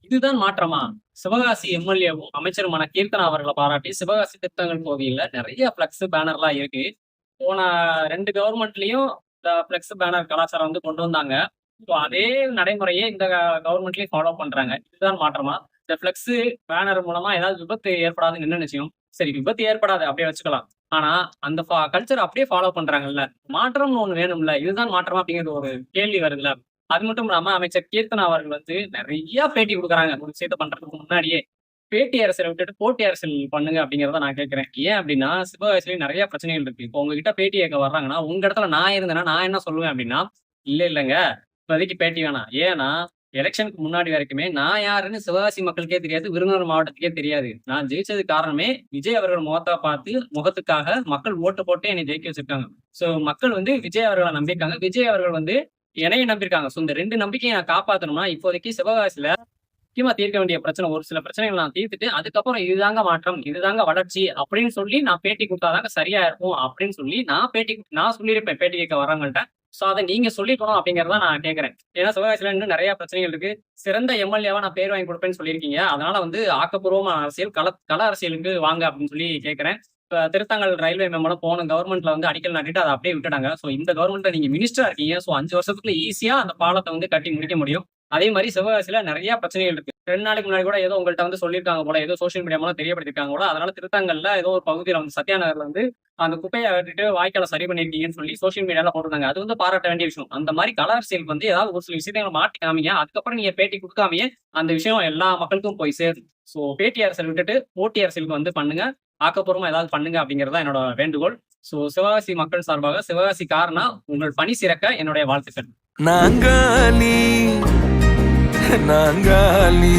இதுதான் மாற்றமா? சிவகாசி எம்எல்ஏவும் அமைச்சருமான கீர்த்தனா அவர்களை பாராட்டி சிவகாசி திருத்தங்கல் கோவில்ல நிறைய பிளக்ஸ் பேனர்லாம் இருக்கு. போன 2 கவர்மெண்ட்லயும் இந்த பிளக்ஸ் பேனர் கலாச்சாரம் வந்து கொண்டு வந்தாங்க. ஸோ அதே நடைமுறையே இந்த கவர்மெண்ட்லயும் ஃபாலோ பண்றாங்க. இதுதான் மாற்றமா? இந்த பிளக்ஸ் பேனர் மூலமா ஏதாவது விபத்து ஏற்படாதுன்னு என்ன நிச்சயம்? சரி, விபத்து ஏற்படாது அப்படியே வச்சுக்கலாம். ஆனா அந்த கல்ச்சர் அப்படியே ஃபாலோ பண்றாங்கல்ல. மாற்றம்னு ஒண்ணு வேணும்ல. இதுதான் மாற்றமா அப்படிங்கிற ஒரு கேள்வி வருதுல்ல. அது மட்டும் இல்லாம அமைச்சர் கீர்த்தனா அவர்கள் வந்து நிறைய பேட்டி கொடுக்குறாங்க ஒரு விஷயத்த பண்றதுக்கு முன்னாடியே. பேட்டி அரசியலை விட்டுட்டு போட்டி அரசியல் பண்ணுங்க அப்படிங்கிறத நான் கேட்கிறேன். ஏன் அப்படின்னா சிவகாசிலேயே நிறைய பிரச்சனைகள் இருக்கு. இப்போ உங்ககிட்ட பேட்டி கேட்க வர்றாங்கன்னா உங்க இடத்துல நான் இருந்தேன்னா நான் என்ன சொல்லுவேன் அப்படின்னா, இல்லங்க இப்போதைக்கு பேட்டி வேணாம். ஏன்னா எலெக்ஷனுக்கு முன்னாடி வரைக்குமே நான் யாருன்னு சிவகாசி மக்களுக்கே தெரியாது, விருதுநகர் மாவட்டத்துக்கே தெரியாது. நான் ஜெயிச்சதுக்கு காரணமே விஜய் அவர்கள் முகத்தை பார்த்து முகத்துக்காக மக்கள் ஓட்டு போட்டு என்னை ஜெயிக்க வச்சிருக்காங்க. சோ மக்கள் வந்து விஜய் அவர்களை நம்பியிருக்காங்க. விஜய் அவர்கள் வந்து என்னைய நம்பியிருக்காங்க. சோ இந்த 2 நம்பிக்கையை நான் காப்பாத்தணும்னா இப்போதைக்கு சிவகாசியில முக்கியமா தீர்க்க வேண்டிய பிரச்சனை ஒரு சில பிரச்சனைகள் நான் தீர்த்துட்டு அதுக்கப்புறம் இதுதாங்க மாற்றம், இதுதாங்க வளர்ச்சி அப்படின்னு சொல்லி நான் பேட்டி கொடுத்தாதாங்க சரியா இருக்கும் அப்படின்னு சொல்லி நான் சொல்லியிருப்பேன் பேட்டி கேட்க வரவங்கள்ட்ட. சோ அதை நீங்க சொல்லிக்கணும் அப்படிங்கறத நான் கேட்கிறேன். ஏன்னா சிவகாசியில இன்னும் நிறைய பிரச்சனைகள் இருக்கு. சிறந்த எம்எல்ஏவா நான் பேர் வாங்கி கொடுப்பேன்னு சொல்லியிருக்கீங்க. அதனால வந்து ஆக்கப்பூர்வமான அரசியல் கள அரசியலுக்கு வாங்க அப்படின்னு சொல்லி கேட்கிறேன். இப்ப திருத்தங்கல் ரயில்வே மேம்பாலம் போன கவர்மெண்ட்ல வந்து அடிக்கல் நாட்டிட்டு அதை அப்படியே விட்டுட்டாங்க. சோ இந்த கவர்மெண்ட்ல நீங்க மினிஸ்டரா இருக்கீங்க. சோ 5 வருஷத்துக்குள்ள ஈஸியா அந்த பாலத்தை வந்து கட்டி முடிக்க முடியும். அதே மாதிரி சிவகாசியில நிறைய பிரச்சனைகள் இருக்கு. 2 நாளைக்கு முன்னாடி கூட ஏதோ உங்கள்ட்ட வந்து சொல்லியிருக்காங்க போல, ஏதோ சோசியல் மீடியா மூலம் தெரியப்படுத்திருக்காங்க போல. அதனால திருத்தங்கல்ல ஏதோ ஒரு பகுதியில வந்து சத்யா நகர்ல வந்து அந்த குப்பையை வெட்டிட்டு வாய்க்கால சரி பண்ணிருக்கீங்கன்னு சொல்லி சோசியல் மீடியால போட்டிருந்தாங்க. அது வந்து பாராட்ட வேண்டிய விஷயம். அந்த மாதிரி கல அரசியலுக்கு வந்து ஏதாவது ஒரு சில விஷயங்களை மாட்டி காமிங்க. அதுக்கப்புறம் நீங்க பேட்டி கொடுக்காமயே அந்த விஷயம் எல்லா மக்களுக்கும் போய் சேரும். சோ பேட்டி அரசியல் விட்டுட்டு போட்டி அரசியலுக்கு வந்து பண்ணுங்க. ஆக்கப்பூர்வமா ஏதாவது பண்ணுங்க அப்படிங்கறதா என்னோட வேண்டுகோள். சோ சிவகாசி மக்கள் சார்பாக சிவகாசி காரனா உங்கள் பணி சிறக்க என்னுடைய வாழ்த்துக்கள். நாங்காலி நாங்காலி